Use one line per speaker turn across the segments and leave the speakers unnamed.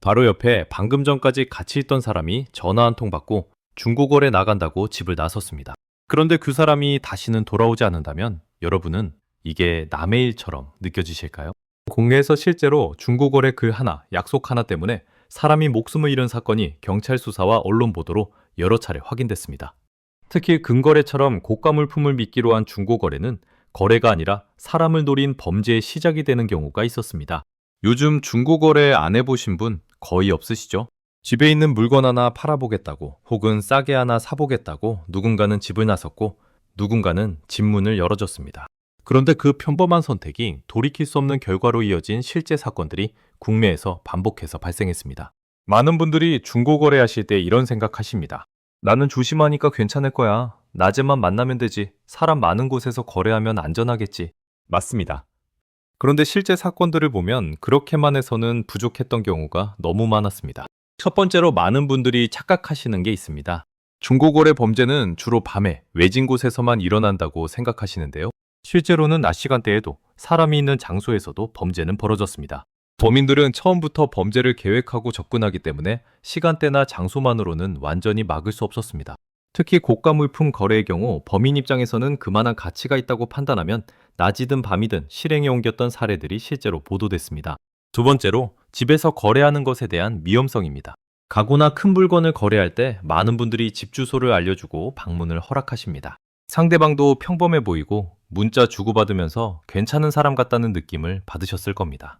바로 옆에 방금 전까지 같이 있던 사람이 전화 한 통 받고 중고거래 나간다고 집을 나섰습니다. 그런데 그 사람이 다시는 돌아오지 않는다면 여러분은 이게 남의 일처럼 느껴지실까요? 국내에서 실제로 중고거래 글 하나, 약속 하나 때문에 사람이 목숨을 잃은 사건이 경찰 수사와 언론 보도로 여러 차례 확인됐습니다. 특히 금거래처럼 고가 물품을 미끼로 한 중고거래는 거래가 아니라 사람을 노린 범죄의 시작이 되는 경우가 있었습니다. 요즘 중고거래 안 해보신 분 거의 없으시죠? 집에 있는 물건 하나 팔아보겠다고 혹은 싸게 하나 사보겠다고 누군가는 집을 나섰고 누군가는 집 문을 열어줬습니다. 그런데 그 평범한 선택이 돌이킬 수 없는 결과로 이어진 실제 사건들이 국내에서 반복해서 발생했습니다. 많은 분들이 중고거래 하실 때 이런 생각하십니다. 나는 조심하니까 괜찮을 거야. 낮에만 만나면 되지. 사람 많은 곳에서 거래하면 안전하겠지. 맞습니다. 그런데 실제 사건들을 보면 그렇게만 해서는 부족했던 경우가 너무 많았습니다. 첫 번째로 많은 분들이 착각하시는 게 있습니다. 중고거래 범죄는 주로 밤에 외진 곳에서만 일어난다고 생각하시는데요. 실제로는 낮 시간대에도 사람이 있는 장소에서도 범죄는 벌어졌습니다. 범인들은 처음부터 범죄를 계획하고 접근하기 때문에 시간대나 장소만으로는 완전히 막을 수 없었습니다. 특히 고가 물품 거래의 경우 범인 입장에서는 그만한 가치가 있다고 판단하면 낮이든 밤이든 실행에 옮겼던 사례들이 실제로 보도됐습니다. 두 번째로 집에서 거래하는 것에 대한 위험성입니다. 가구나 큰 물건을 거래할 때 많은 분들이 집 주소를 알려주고 방문을 허락하십니다. 상대방도 평범해 보이고 문자 주고받으면서 괜찮은 사람 같다는 느낌을 받으셨을 겁니다.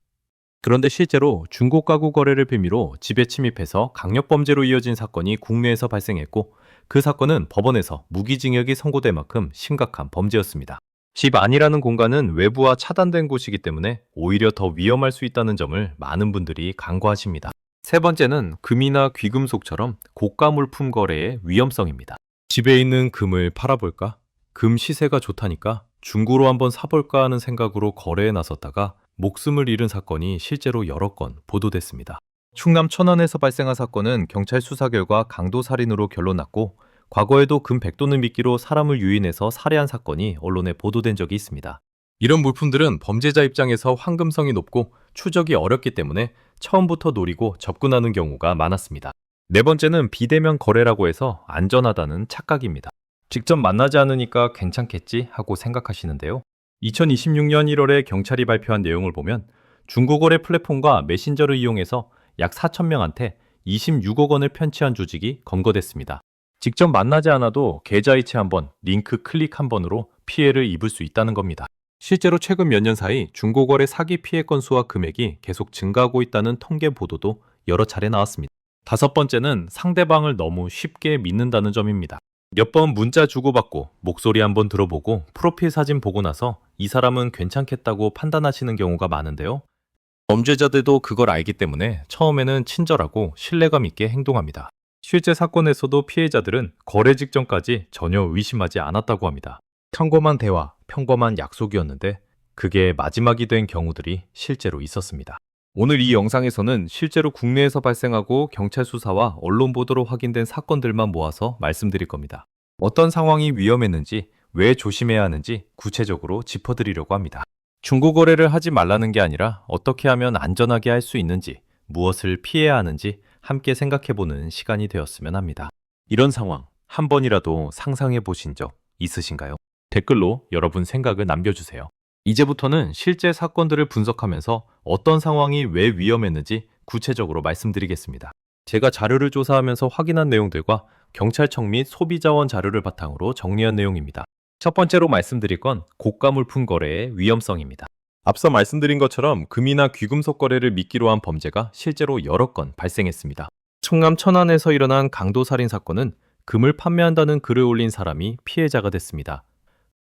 그런데 실제로 중고가구 거래를 빌미로 집에 침입해서 강력범죄로 이어진 사건이 국내에서 발생했고 그 사건은 법원에서 무기징역이 선고될 만큼 심각한 범죄였습니다. 집 안이라는 공간은 외부와 차단된 곳이기 때문에 오히려 더 위험할 수 있다는 점을 많은 분들이 간과하십니다. 세 번째는 금이나 귀금속처럼 고가 물품 거래의 위험성입니다. 집에 있는 금을 팔아볼까? 금 시세가 좋다니까 중고로 한번 사볼까 하는 생각으로 거래에 나섰다가 목숨을 잃은 사건이 실제로 여러 건 보도됐습니다. 충남 천안에서 발생한 사건은 경찰 수사 결과 강도살인으로 결론 났고 과거에도 금 100돈을 미끼로 사람을 유인해서 살해한 사건이 언론에 보도된 적이 있습니다. 이런 물품들은 범죄자 입장에서 황금성이 높고 추적이 어렵기 때문에 처음부터 노리고 접근하는 경우가 많았습니다. 네 번째는 비대면 거래라고 해서 안전하다는 착각입니다. 직접 만나지 않으니까 괜찮겠지 하고 생각하시는데요. 2026년 1월에 경찰이 발표한 내용을 보면 중고거래 플랫폼과 메신저를 이용해서 약 4,000명한테 26억 원을 편취한 조직이 검거됐습니다. 직접 만나지 않아도 계좌이체 한 번, 링크 클릭 한 번으로 피해를 입을 수 있다는 겁니다. 실제로 최근 몇 년 사이 중고거래 사기 피해 건수와 금액이 계속 증가하고 있다는 통계 보도도 여러 차례 나왔습니다. 다섯 번째는 상대방을 너무 쉽게 믿는다는 점입니다. 몇 번 문자 주고받고 목소리 한번 들어보고 프로필 사진 보고 나서 이 사람은 괜찮겠다고 판단하시는 경우가 많은데요. 범죄자들도 그걸 알기 때문에 처음에는 친절하고 신뢰감 있게 행동합니다. 실제 사건에서도 피해자들은 거래 직전까지 전혀 의심하지 않았다고 합니다. 평범한 대화, 평범한 약속이었는데 그게 마지막이 된 경우들이 실제로 있었습니다. 오늘 이 영상에서는 실제로 국내에서 발생하고 경찰 수사와 언론 보도로 확인된 사건들만 모아서 말씀드릴 겁니다. 어떤 상황이 위험했는지, 왜 조심해야 하는지 구체적으로 짚어드리려고 합니다. 중고거래를 하지 말라는 게 아니라 어떻게 하면 안전하게 할 수 있는지, 무엇을 피해야 하는지 함께 생각해보는 시간이 되었으면 합니다. 이런 상황 한 번이라도 상상해 보신 적 있으신가요? 댓글로 여러분 생각을 남겨주세요. 이제부터는 실제 사건들을 분석하면서 어떤 상황이 왜 위험했는지 구체적으로 말씀드리겠습니다. 제가 자료를 조사하면서 확인한 내용들과 경찰청 및 소비자원 자료를 바탕으로 정리한 내용입니다. 첫 번째로 말씀드릴 건 고가 물품 거래의 위험성입니다. 앞서 말씀드린 것처럼 금이나 귀금속 거래를 미끼로 한 범죄가 실제로 여러 건 발생했습니다. 충남 천안에서 일어난 강도살인 사건은 금을 판매한다는 글을 올린 사람이 피해자가 됐습니다.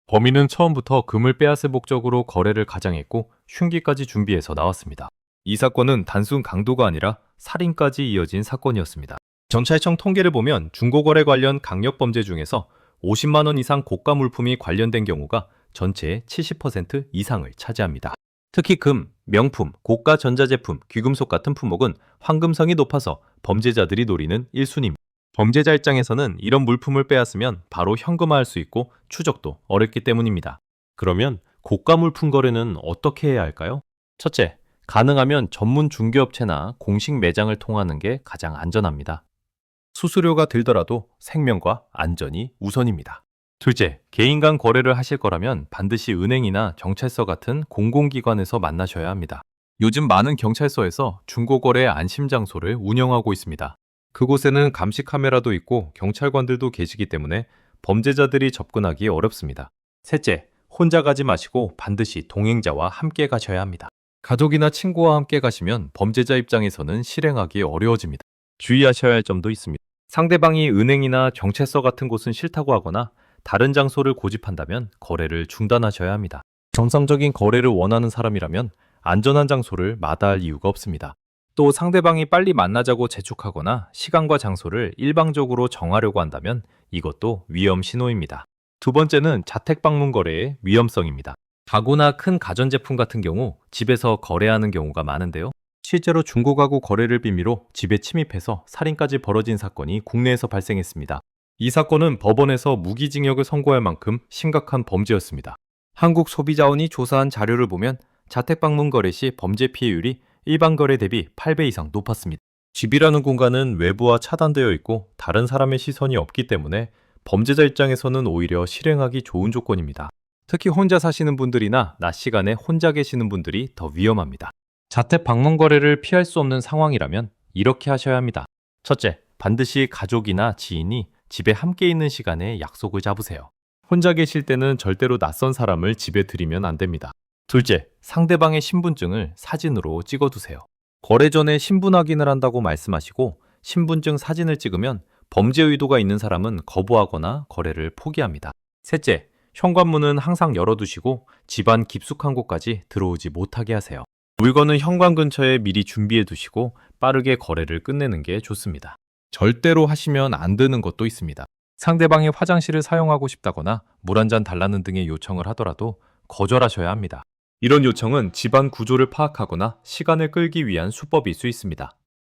범인은 처음부터 금을 빼앗을 목적으로 거래를 가장했고 흉기까지 준비해서 나왔습니다. 이 사건은 단순 강도가 아니라 살인까지 이어진 사건이었습니다. 경찰청 통계를 보면 중고거래 관련 강력범죄 중에서 50만 원 이상 고가 물품이 관련된 경우가 전체의 70% 이상을 차지합니다. 특히 금, 명품, 고가 전자제품, 귀금속 같은 품목은 황금성이 높아서 범죄자들이 노리는 1순위입니다. 범죄자 입장에서는 이런 물품을 빼앗으면 바로 현금화할 수 있고 추적도 어렵기 때문입니다. 그러면 고가 물품 거래는 어떻게 해야 할까요? 첫째, 가능하면 전문 중개업체나 공식 매장을 통하는 게 가장 안전합니다. 수수료가 들더라도 생명과 안전이 우선입니다. 둘째, 개인 간 거래를 하실 거라면 반드시 은행이나 경찰서 같은 공공기관에서 만나셔야 합니다. 요즘 많은 경찰서에서 중고거래 안심 장소를 운영하고 있습니다. 그곳에는 감시 카메라도 있고 경찰관들도 계시기 때문에 범죄자들이 접근하기 어렵습니다. 셋째, 혼자 가지 마시고 반드시 동행자와 함께 가셔야 합니다. 가족이나 친구와 함께 가시면 범죄자 입장에서는 실행하기 어려워집니다. 주의하셔야 할 점도 있습니다. 상대방이 은행이나 경찰서 같은 곳은 싫다고 하거나 다른 장소를 고집한다면 거래를 중단하셔야 합니다. 정상적인 거래를 원하는 사람이라면 안전한 장소를 마다할 이유가 없습니다. 또 상대방이 빨리 만나자고 재촉하거나 시간과 장소를 일방적으로 정하려고 한다면 이것도 위험 신호입니다. 두 번째는 자택 방문 거래의 위험성입니다. 가구나 큰 가전제품 같은 경우 집에서 거래하는 경우가 많은데요. 실제로 중고가구 거래를 빌미로 집에 침입해서 살인까지 벌어진 사건이 국내에서 발생했습니다. 이 사건은 법원에서 무기징역을 선고할 만큼 심각한 범죄였습니다. 한국소비자원이 조사한 자료를 보면 자택 방문 거래 시 범죄 피해율이 일반 거래 대비 8배 이상 높았습니다. 집이라는 공간은 외부와 차단되어 있고 다른 사람의 시선이 없기 때문에 범죄자 입장에서는 오히려 실행하기 좋은 조건입니다. 특히 혼자 사시는 분들이나 낮 시간에 혼자 계시는 분들이 더 위험합니다. 자택 방문 거래를 피할 수 없는 상황이라면 이렇게 하셔야 합니다. 첫째, 반드시 가족이나 지인이 집에 함께 있는 시간에 약속을 잡으세요. 혼자 계실 때는 절대로 낯선 사람을 집에 들이면 안 됩니다. 둘째, 상대방의 신분증을 사진으로 찍어두세요. 거래 전에 신분 확인을 한다고 말씀하시고 신분증 사진을 찍으면 범죄 의도가 있는 사람은 거부하거나 거래를 포기합니다. 셋째, 현관문은 항상 열어두시고 집안 깊숙한 곳까지 들어오지 못하게 하세요. 물건은 현관 근처에 미리 준비해 두시고 빠르게 거래를 끝내는 게 좋습니다. 절대로 하시면 안 되는 것도 있습니다. 상대방이 화장실을 사용하고 싶다거나 물 한 잔 달라는 등의 요청을 하더라도 거절하셔야 합니다. 이런 요청은 집안 구조를 파악하거나 시간을 끌기 위한 수법일 수 있습니다.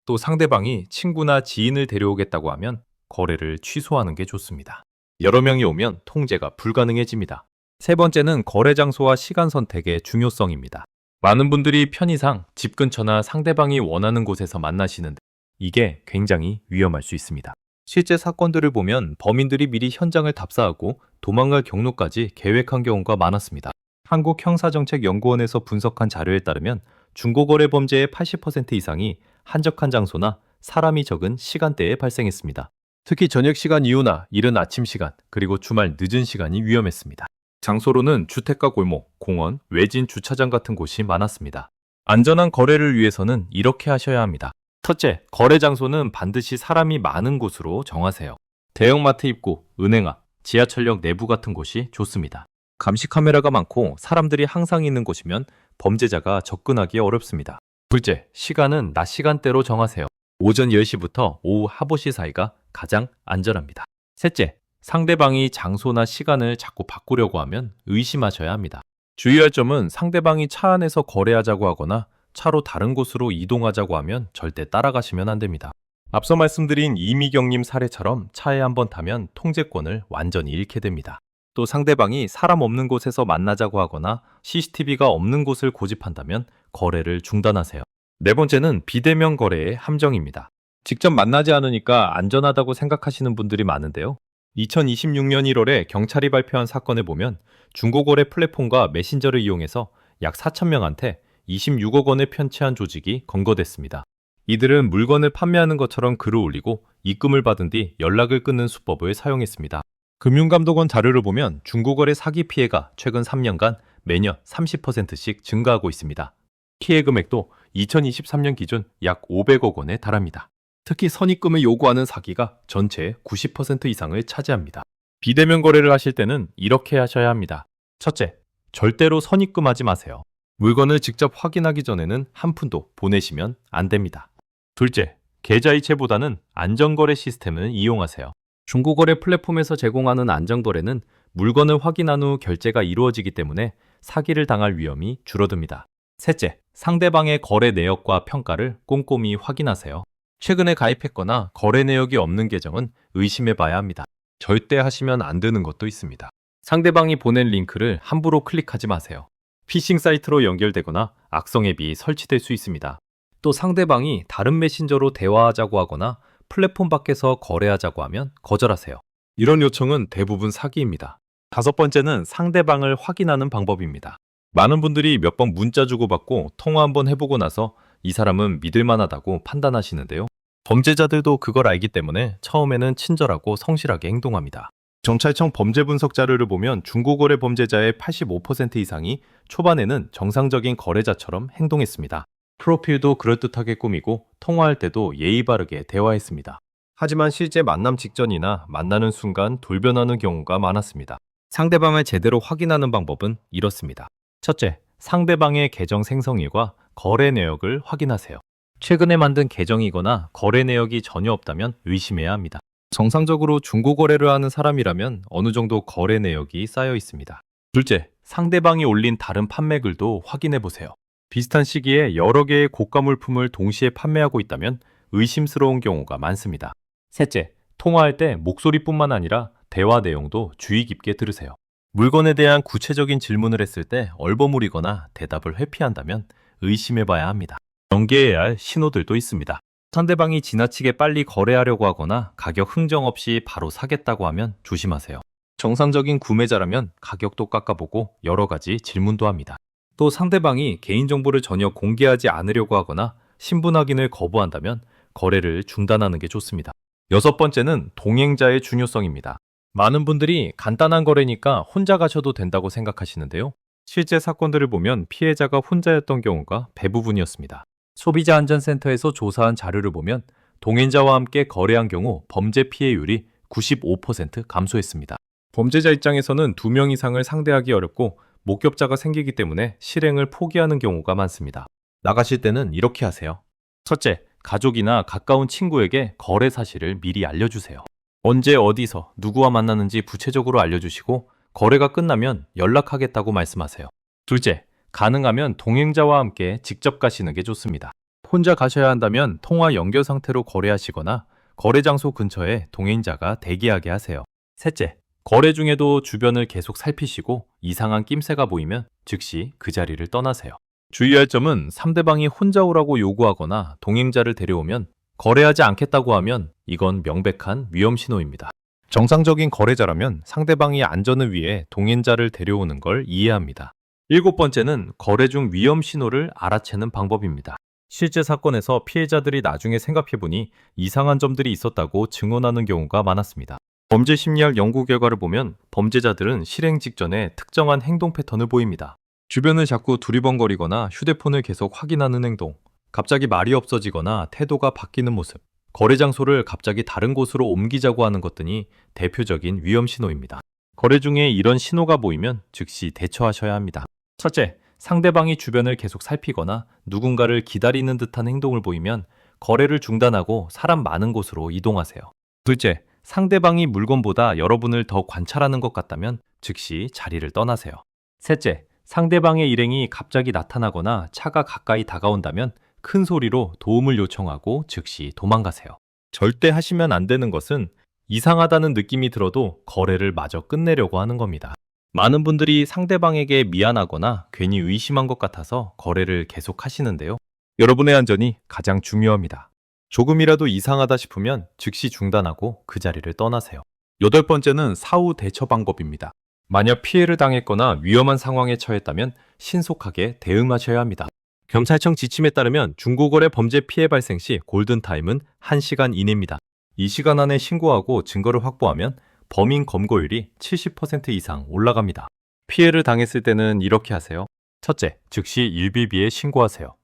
또 상대방이 친구나 지인을 데려오겠다고 하면 거래를 취소하는 게 좋습니다. 여러 명이 오면 통제가 불가능해집니다. 세 번째는 거래 장소와 시간 선택의 중요성입니다. 많은 분들이 편의상 집 근처나 상대방이 원하는 곳에서 만나시는데 이게 굉장히 위험할 수 있습니다. 실제 사건들을 보면 범인들이 미리 현장을 답사하고 도망갈 경로까지 계획한 경우가 많았습니다. 한국형사정책연구원에서 분석한 자료에 따르면 중고거래 범죄의 80% 이상이 한적한 장소나 사람이 적은 시간대에 발생했습니다. 특히 저녁 시간 이후나 이른 아침 시간, 그리고 주말 늦은 시간이 위험했습니다. 장소로는 주택가 골목, 공원, 외진 주차장 같은 곳이 많았습니다. 안전한 거래를 위해서는 이렇게 하셔야 합니다. 첫째, 거래 장소는 반드시 사람이 많은 곳으로 정하세요. 대형마트 입구, 은행 앞, 지하철역 내부 같은 곳이 좋습니다. 감시 카메라가 많고 사람들이 항상 있는 곳이면 범죄자가 접근하기 어렵습니다. 둘째, 시간은 낮 시간대로 정하세요. 오전 10시부터 오후 5시 사이가 가장 안전합니다. 셋째, 상대방이 장소나 시간을 자꾸 바꾸려고 하면 의심하셔야 합니다. 주의할 점은 상대방이 차 안에서 거래하자고 하거나 차로 다른 곳으로 이동하자고 하면 절대 따라가시면 안 됩니다. 앞서 말씀드린 이미경님 사례처럼 차에 한번 타면 통제권을 완전히 잃게 됩니다. 또 상대방이 사람 없는 곳에서 만나자고 하거나 CCTV가 없는 곳을 고집한다면 거래를 중단하세요. 네 번째는 비대면 거래의 함정입니다. 직접 만나지 않으니까 안전하다고 생각하시는 분들이 많은데요. 2026년 1월에 경찰이 발표한 사건을 보면 중고거래 플랫폼과 메신저를 이용해서 약 4,000명한테 26억 원을 편취한 조직이 검거됐습니다. 이들은 물건을 판매하는 것처럼 글을 올리고 입금을 받은 뒤 연락을 끊는 수법을 사용했습니다. 금융감독원 자료를 보면 중고거래 사기 피해가 최근 3년간 매년 30%씩 증가하고 있습니다. 피해 금액도 2023년 기준 약 500억 원에 달합니다. 특히 선입금을 요구하는 사기가 전체의 90% 이상을 차지합니다. 비대면 거래를 하실 때는 이렇게 하셔야 합니다. 첫째, 절대로 선입금하지 마세요. 물건을 직접 확인하기 전에는 한 푼도 보내시면 안 됩니다. 둘째, 계좌이체보다는 안전거래 시스템을 이용하세요. 중고거래 플랫폼에서 제공하는 안전거래는 물건을 확인한 후 결제가 이루어지기 때문에 사기를 당할 위험이 줄어듭니다. 셋째, 상대방의 거래 내역과 평가를 꼼꼼히 확인하세요. 최근에 가입했거나 거래 내역이 없는 계정은 의심해 봐야 합니다. 절대 하시면 안 되는 것도 있습니다. 상대방이 보낸 링크를 함부로 클릭하지 마세요. 피싱 사이트로 연결되거나 악성 앱이 설치될 수 있습니다. 또 상대방이 다른 메신저로 대화하자고 하거나 플랫폼 밖에서 거래하자고 하면 거절하세요. 이런 요청은 대부분 사기입니다. 다섯 번째는 상대방을 확인하는 방법입니다. 많은 분들이 몇 번 문자 주고받고 통화 한번 해보고 나서 이 사람은 믿을만하다고 판단하시는데요. 범죄자들도 그걸 알기 때문에 처음에는 친절하고 성실하게 행동합니다. 경찰청 범죄 분석 자료를 보면 중고거래 범죄자의 85% 이상이 초반에는 정상적인 거래자처럼 행동했습니다. 프로필도 그럴듯하게 꾸미고 통화할 때도 예의 바르게 대화했습니다. 하지만 실제 만남 직전이나 만나는 순간 돌변하는 경우가 많았습니다. 상대방을 제대로 확인하는 방법은 이렇습니다. 첫째, 상대방의 계정 생성일과 거래 내역을 확인하세요. 최근에 만든 계정이거나 거래 내역이 전혀 없다면 의심해야 합니다. 정상적으로 중고거래를 하는 사람이라면 어느 정도 거래 내역이 쌓여 있습니다. 둘째, 상대방이 올린 다른 판매글도 확인해 보세요. 비슷한 시기에 여러 개의 고가 물품을 동시에 판매하고 있다면 의심스러운 경우가 많습니다. 셋째, 통화할 때 목소리뿐만 아니라 대화 내용도 주의 깊게 들으세요. 물건에 대한 구체적인 질문을 했을 때 얼버무리거나 대답을 회피한다면 의심해 봐야 합니다. 경계해야 할 신호들도 있습니다. 상대방이 지나치게 빨리 거래하려고 하거나 가격 흥정 없이 바로 사겠다고 하면 조심하세요. 정상적인 구매자라면 가격도 깎아보고 여러 가지 질문도 합니다. 또 상대방이 개인정보를 전혀 공개하지 않으려고 하거나 신분 확인을 거부한다면 거래를 중단하는 게 좋습니다. 여섯 번째는 동행자의 중요성입니다. 많은 분들이 간단한 거래니까 혼자 가셔도 된다고 생각하시는데요. 실제 사건들을 보면 피해자가 혼자였던 경우가 대부분이었습니다. 소비자안전센터에서 조사한 자료를 보면 동행자와 함께 거래한 경우 범죄 피해율이 95% 감소했습니다. 범죄자 입장에서는 2명 이상을 상대하기 어렵고 목격자가 생기기 때문에 실행을 포기하는 경우가 많습니다. 나가실 때는 이렇게 하세요. 첫째, 가족이나 가까운 친구에게 거래 사실을 미리 알려주세요. 언제 어디서 누구와 만나는지 구체적으로 알려주시고 거래가 끝나면 연락하겠다고 말씀하세요. 둘째, 가능하면 동행자와 함께 직접 가시는 게 좋습니다. 혼자 가셔야 한다면 통화 연결 상태로 거래하시거나 거래 장소 근처에 동행자가 대기하게 하세요. 셋째, 거래 중에도 주변을 계속 살피시고 이상한 낌새가 보이면 즉시 그 자리를 떠나세요. 주의할 점은 상대방이 혼자 오라고 요구하거나 동행자를 데려오면 거래하지 않겠다고 하면 이건 명백한 위험 신호입니다. 정상적인 거래자라면 상대방이 안전을 위해 동행자를 데려오는 걸 이해합니다. 일곱 번째는 거래 중 위험 신호를 알아채는 방법입니다. 실제 사건에서 피해자들이 나중에 생각해보니 이상한 점들이 있었다고 증언하는 경우가 많았습니다. 범죄 심리학 연구 결과를 보면 범죄자들은 실행 직전에 특정한 행동 패턴을 보입니다. 주변을 자꾸 두리번거리거나 휴대폰을 계속 확인하는 행동, 갑자기 말이 없어지거나 태도가 바뀌는 모습, 거래 장소를 갑자기 다른 곳으로 옮기자고 하는 것 등이 대표적인 위험 신호입니다. 거래 중에 이런 신호가 보이면 즉시 대처하셔야 합니다. 첫째, 상대방이 주변을 계속 살피거나 누군가를 기다리는 듯한 행동을 보이면 거래를 중단하고 사람 많은 곳으로 이동하세요. 둘째, 상대방이 물건보다 여러분을 더 관찰하는 것 같다면 즉시 자리를 떠나세요. 셋째, 상대방의 일행이 갑자기 나타나거나 차가 가까이 다가온다면 큰 소리로 도움을 요청하고 즉시 도망가세요. 절대 하시면 안 되는 것은 이상하다는 느낌이 들어도 거래를 마저 끝내려고 하는 겁니다. 많은 분들이 상대방에게 미안하거나 괜히 의심한 것 같아서 거래를 계속 하시는데요. 여러분의 안전이 가장 중요합니다. 조금이라도 이상하다 싶으면 즉시 중단하고 그 자리를 떠나세요. 여덟 번째는 사후 대처 방법입니다. 만약 피해를 당했거나 위험한 상황에 처했다면 신속하게 대응하셔야 합니다. 경찰청 지침에 따르면 중고거래 범죄 피해 발생 시 골든타임은 1시간 이내입니다. 이 시간 안에 신고하고 증거를 확보하면 범인 검거율이 70% 이상 올라갑니다. 피해를 당했을 때는 이렇게 하세요. 첫째, 즉시 112에 신고하세요.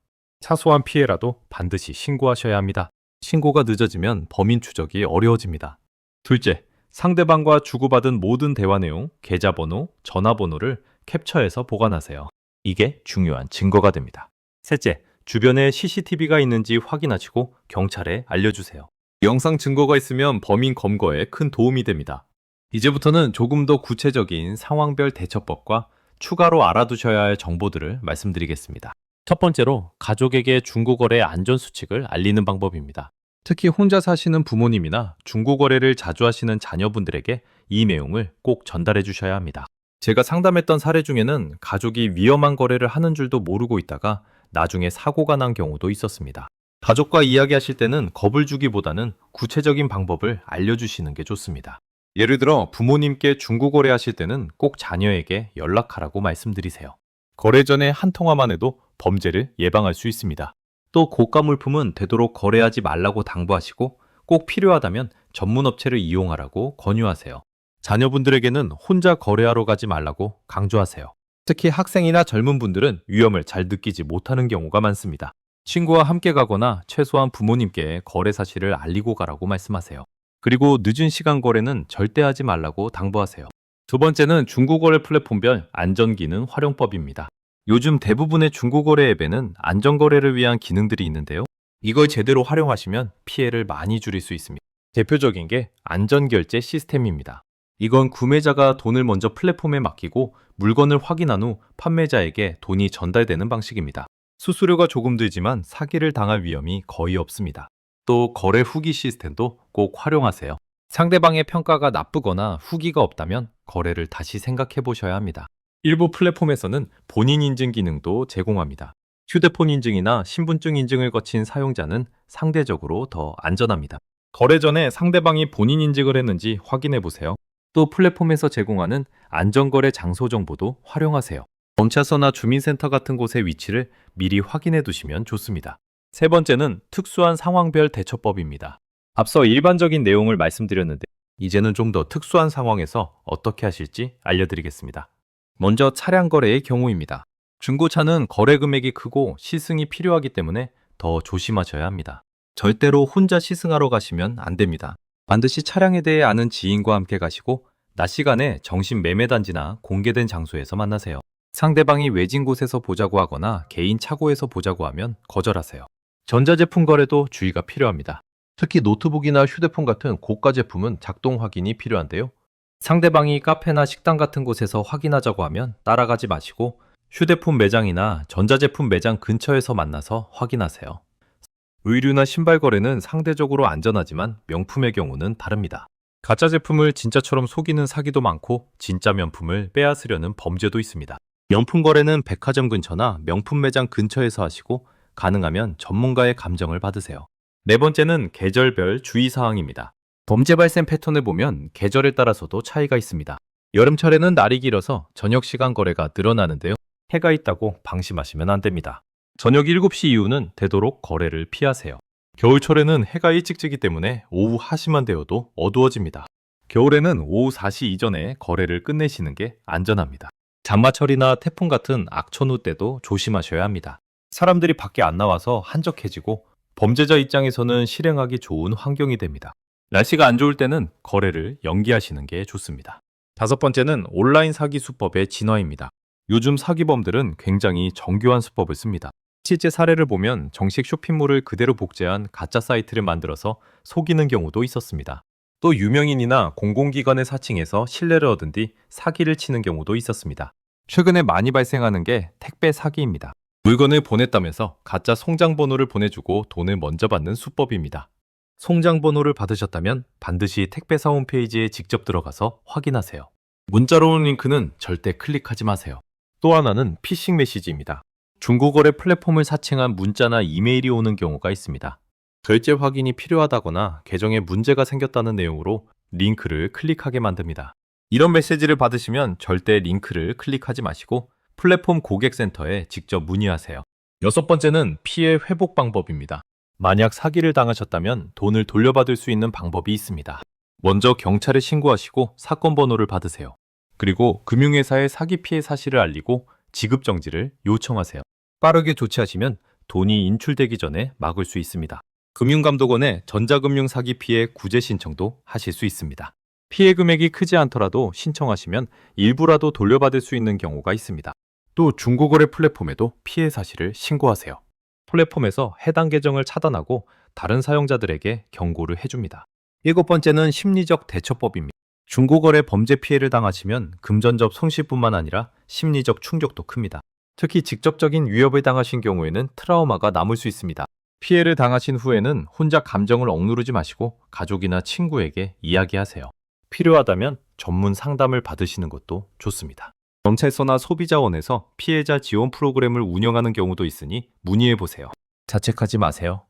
사소한 피해라도 반드시 신고하셔야 합니다. 신고가 늦어지면 범인 추적이 어려워집니다. 둘째, 상대방과 주고받은 모든 대화 내용, 계좌번호, 전화번호를 캡처해서 보관하세요. 이게 중요한 증거가 됩니다. 셋째, 주변에 CCTV가 있는지 확인하시고 경찰에 알려주세요. 영상 증거가 있으면 범인 검거에 큰 도움이 됩니다. 이제부터는 조금 더 구체적인 상황별 대처법과 추가로 알아두셔야 할 정보들을 말씀드리겠습니다. 첫 번째로 가족에게 중고거래 안전수칙을 알리는 방법입니다. 특히 혼자 사시는 부모님이나 중고거래를 자주 하시는 자녀분들에게 이 내용을 꼭 전달해 주셔야 합니다. 제가 상담했던 사례 중에는 가족이 위험한 거래를 하는 줄도 모르고 있다가 나중에 사고가 난 경우도 있었습니다. 가족과 이야기하실 때는 겁을 주기보다는 구체적인 방법을 알려주시는 게 좋습니다. 예를 들어 부모님께 중고거래 하실 때는 꼭 자녀에게 연락하라고 말씀드리세요. 거래 전에 한 통화만 해도 범죄를 예방할 수 있습니다. 또 고가 물품은 되도록 거래하지 말라고 당부하시고 꼭 필요하다면 전문 업체를 이용하라고 권유하세요. 자녀분들에게는 혼자 거래하러 가지 말라고 강조하세요. 특히 학생이나 젊은 분들은 위험을 잘 느끼지 못하는 경우가 많습니다. 친구와 함께 가거나 최소한 부모님께 거래 사실을 알리고 가라고 말씀하세요. 그리고 늦은 시간 거래는 절대 하지 말라고 당부하세요. 두 번째는 중고거래 플랫폼별 안전기능 활용법입니다. 요즘 대부분의 중고거래 앱에는 안전거래를 위한 기능들이 있는데요. 이걸 제대로 활용하시면 피해를 많이 줄일 수 있습니다. 대표적인 게 안전결제 시스템입니다. 이건 구매자가 돈을 먼저 플랫폼에 맡기고 물건을 확인한 후 판매자에게 돈이 전달되는 방식입니다. 수수료가 조금 들지만 사기를 당할 위험이 거의 없습니다. 또 거래 후기 시스템도 꼭 활용하세요. 상대방의 평가가 나쁘거나 후기가 없다면 거래를 다시 생각해 보셔야 합니다. 일부 플랫폼에서는 본인 인증 기능도 제공합니다. 휴대폰 인증이나 신분증 인증을 거친 사용자는 상대적으로 더 안전합니다. 거래 전에 상대방이 본인 인증을 했는지 확인해 보세요. 또 플랫폼에서 제공하는 안전거래 장소 정보도 활용하세요. 검찰서나 주민센터 같은 곳의 위치를 미리 확인해 두시면 좋습니다. 세 번째는 특수한 상황별 대처법입니다. 앞서 일반적인 내용을 말씀드렸는데 이제는 좀 더 특수한 상황에서 어떻게 하실지 알려드리겠습니다. 먼저 차량 거래의 경우입니다. 중고차는 거래 금액이 크고 시승이 필요하기 때문에 더 조심하셔야 합니다. 절대로 혼자 시승하러 가시면 안 됩니다. 반드시 차량에 대해 아는 지인과 함께 가시고 낮 시간에 정신 매매단지나 공개된 장소에서 만나세요. 상대방이 외진 곳에서 보자고 하거나 개인 차고에서 보자고 하면 거절하세요. 전자제품 거래도 주의가 필요합니다. 특히 노트북이나 휴대폰 같은 고가 제품은 작동 확인이 필요한데요. 상대방이 카페나 식당 같은 곳에서 확인하자고 하면 따라가지 마시고 휴대폰 매장이나 전자제품 매장 근처에서 만나서 확인하세요. 의류나 신발 거래는 상대적으로 안전하지만 명품의 경우는 다릅니다. 가짜 제품을 진짜처럼 속이는 사기도 많고 진짜 명품을 빼앗으려는 범죄도 있습니다. 명품 거래는 백화점 근처나 명품 매장 근처에서 하시고 가능하면 전문가의 감정을 받으세요. 네 번째는 계절별 주의사항입니다. 범죄 발생 패턴을 보면 계절에 따라서도 차이가 있습니다. 여름철에는 날이 길어서 저녁 시간 거래가 늘어나는데요. 해가 있다고 방심하시면 안 됩니다. 저녁 7시 이후는 되도록 거래를 피하세요. 겨울철에는 해가 일찍 지기 때문에 오후 하시만 되어도 어두워집니다. 겨울에는 오후 4시 이전에 거래를 끝내시는 게 안전합니다. 장마철이나 태풍 같은 악천후 때도 조심하셔야 합니다. 사람들이 밖에 안 나와서 한적해지고 범죄자 입장에서는 실행하기 좋은 환경이 됩니다. 날씨가 안 좋을 때는 거래를 연기하시는 게 좋습니다. 다섯 번째는 온라인 사기 수법의 진화입니다. 요즘 사기범들은 굉장히 정교한 수법을 씁니다. 실제 사례를 보면 정식 쇼핑몰을 그대로 복제한 가짜 사이트를 만들어서 속이는 경우도 있었습니다. 또 유명인이나 공공기관의 사칭해서 신뢰를 얻은 뒤 사기를 치는 경우도 있었습니다. 최근에 많이 발생하는 게 택배 사기입니다. 물건을 보냈다면서 가짜 송장 번호를 보내주고 돈을 먼저 받는 수법입니다. 송장 번호를 받으셨다면 반드시 택배사 홈페이지에 직접 들어가서 확인하세요. 문자로 온 링크는 절대 클릭하지 마세요. 또 하나는 피싱 메시지입니다. 중고거래 플랫폼을 사칭한 문자나 이메일이 오는 경우가 있습니다. 결제 확인이 필요하다거나 계정에 문제가 생겼다는 내용으로 링크를 클릭하게 만듭니다. 이런 메시지를 받으시면 절대 링크를 클릭하지 마시고 플랫폼 고객센터에 직접 문의하세요. 여섯 번째는 피해 회복 방법입니다. 만약 사기를 당하셨다면 돈을 돌려받을 수 있는 방법이 있습니다. 먼저 경찰에 신고하시고 사건 번호를 받으세요. 그리고 금융회사에 사기 피해 사실을 알리고 지급 정지를 요청하세요. 빠르게 조치하시면 돈이 인출되기 전에 막을 수 있습니다. 금융감독원에 전자금융 사기 피해 구제 신청도 하실 수 있습니다. 피해 금액이 크지 않더라도 신청하시면 일부라도 돌려받을 수 있는 경우가 있습니다. 또 중고거래 플랫폼에도 피해 사실을 신고하세요. 플랫폼에서 해당 계정을 차단하고 다른 사용자들에게 경고를 해줍니다. 일곱 번째는 심리적 대처법입니다. 중고거래 범죄 피해를 당하시면 금전적 손실뿐만 아니라 심리적 충격도 큽니다. 특히 직접적인 위협을 당하신 경우에는 트라우마가 남을 수 있습니다. 피해를 당하신 후에는 혼자 감정을 억누르지 마시고 가족이나 친구에게 이야기하세요. 필요하다면 전문 상담을 받으시는 것도 좋습니다. 경찰서나 소비자원에서 피해자 지원 프로그램을 운영하는 경우도 있으니 문의해보세요. 자책하지 마세요.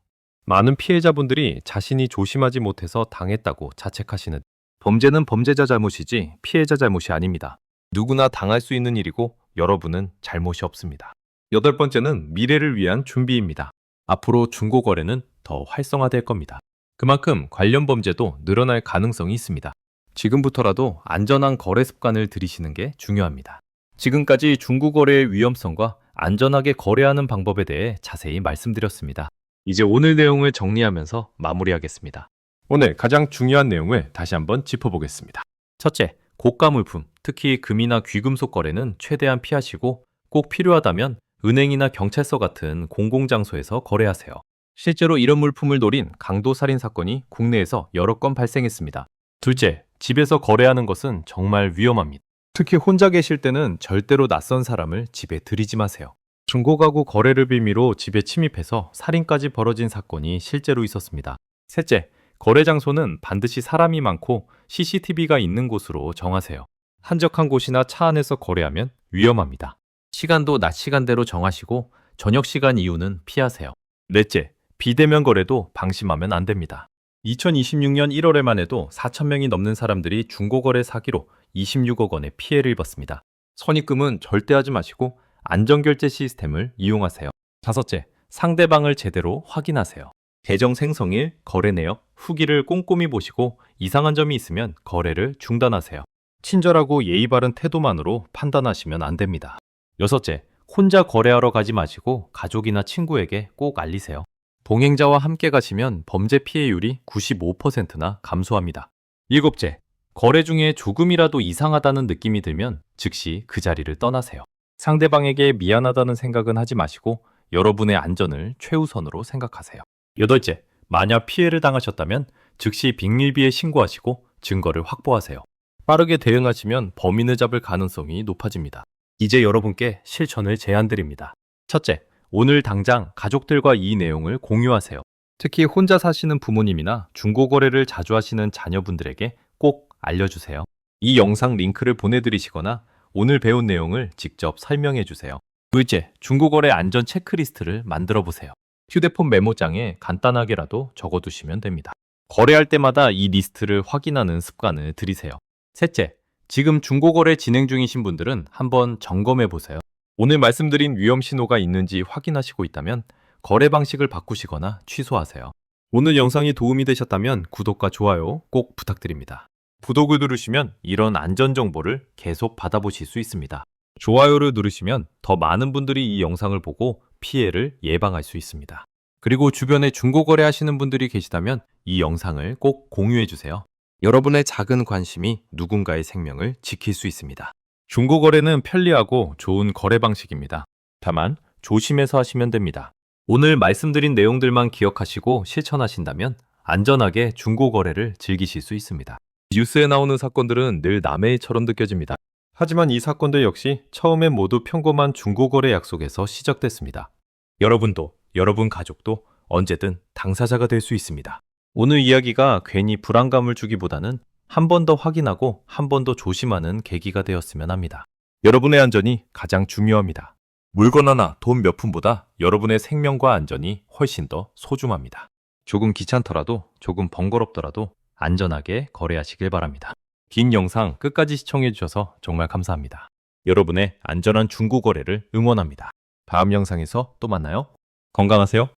많은 피해자분들이 자신이 조심하지 못해서 당했다고 자책하시는 범죄는 범죄자 잘못이지 피해자 잘못이 아닙니다. 누구나 당할 수 있는 일이고 여러분은 잘못이 없습니다. 8번째는 미래를 위한 준비입니다. 앞으로 중고거래는 더 활성화될 겁니다. 그만큼 관련 범죄도 늘어날 가능성이 있습니다. 지금부터라도 안전한 거래 습관을 들이시는 게 중요합니다. 지금까지 중고거래의 위험성과 안전하게 거래하는 방법에 대해 자세히 말씀드렸습니다. 이제 오늘 내용을 정리하면서 마무리하겠습니다. 오늘 가장 중요한 내용을 다시 한번 짚어보겠습니다. 첫째, 고가 물품, 특히 금이나 귀금속 거래는 최대한 피하시고 꼭 필요하다면 은행이나 경찰서 같은 공공장소에서 거래하세요. 실제로 이런 물품을 노린 강도살인 사건이 국내에서 여러 건 발생했습니다. 둘째, 집에서 거래하는 것은 정말 위험합니다. 특히 혼자 계실 때는 절대로 낯선 사람을 집에 들이지 마세요. 중고가구 거래를 빌미로 집에 침입해서 살인까지 벌어진 사건이 실제로 있었습니다. 셋째, 거래 장소는 반드시 사람이 많고 CCTV가 있는 곳으로 정하세요. 한적한 곳이나 차 안에서 거래하면 위험합니다. 시간도 낮 시간대로 정하시고 저녁 시간 이후는 피하세요. 넷째, 비대면 거래도 방심하면 안 됩니다. 2026년 1월에만 해도 4,000명이 넘는 사람들이 중고거래 사기로 26억 원의 피해를 입었습니다. 선입금은 절대 하지 마시고 안전결제 시스템을 이용하세요. 다섯째, 상대방을 제대로 확인하세요. 계정 생성일, 거래 내역, 후기를 꼼꼼히 보시고 이상한 점이 있으면 거래를 중단하세요. 친절하고 예의 바른 태도만으로 판단하시면 안 됩니다. 여섯째, 혼자 거래하러 가지 마시고 가족이나 친구에게 꼭 알리세요. 동행자와 함께 가시면 범죄 피해율이 95%나 감소합니다. 일곱째, 거래 중에 조금이라도 이상하다는 느낌이 들면 즉시 그 자리를 떠나세요. 상대방에게 미안하다는 생각은 하지 마시고 여러분의 안전을 최우선으로 생각하세요. 여덟째, 만약 피해를 당하셨다면 즉시 빅리비에 신고하시고 증거를 확보하세요. 빠르게 대응하시면 범인을 잡을 가능성이 높아집니다. 이제 여러분께 실천을 제안드립니다. 첫째, 오늘 당장 가족들과 이 내용을 공유하세요. 특히 혼자 사시는 부모님이나 중고거래를 자주 하시는 자녀분들에게 꼭 알려주세요. 이 영상 링크를 보내드리시거나 오늘 배운 내용을 직접 설명해 주세요. 둘째, 중고거래 안전 체크리스트를 만들어 보세요. 휴대폰 메모장에 간단하게라도 적어두시면 됩니다. 거래할 때마다 이 리스트를 확인하는 습관을 들이세요. 셋째, 지금 중고거래 진행 중이신 분들은 한번 점검해 보세요. 오늘 말씀드린 위험 신호가 있는지 확인하시고 있다면 거래 방식을 바꾸시거나 취소하세요. 오늘 영상이 도움이 되셨다면 구독과 좋아요 꼭 부탁드립니다. 구독을 누르시면 이런 안전 정보를 계속 받아보실 수 있습니다. 좋아요를 누르시면 더 많은 분들이 이 영상을 보고 피해를 예방할 수 있습니다. 그리고 주변에 중고거래 하시는 분들이 계시다면 이 영상을 꼭 공유해 주세요. 여러분의 작은 관심이 누군가의 생명을 지킬 수 있습니다. 중고거래는 편리하고 좋은 거래 방식입니다. 다만 조심해서 하시면 됩니다. 오늘 말씀드린 내용들만 기억하시고 실천하신다면 안전하게 중고거래를 즐기실 수 있습니다. 뉴스에 나오는 사건들은 늘 남의 일처럼 느껴집니다. 하지만 이 사건들 역시 처음엔 모두 평범한 중고거래 약속에서 시작됐습니다. 여러분도, 여러분 가족도 언제든 당사자가 될 수 있습니다. 오늘 이야기가 괜히 불안감을 주기보다는 한 번 더 확인하고 한 번 더 조심하는 계기가 되었으면 합니다. 여러분의 안전이 가장 중요합니다. 물건 하나, 돈 몇 푼보다 여러분의 생명과 안전이 훨씬 더 소중합니다. 조금 귀찮더라도, 조금 번거롭더라도 안전하게 거래하시길 바랍니다. 긴 영상 끝까지 시청해 주셔서 정말 감사합니다. 여러분의 안전한 중고거래를 응원합니다. 다음 영상에서 또 만나요. 건강하세요.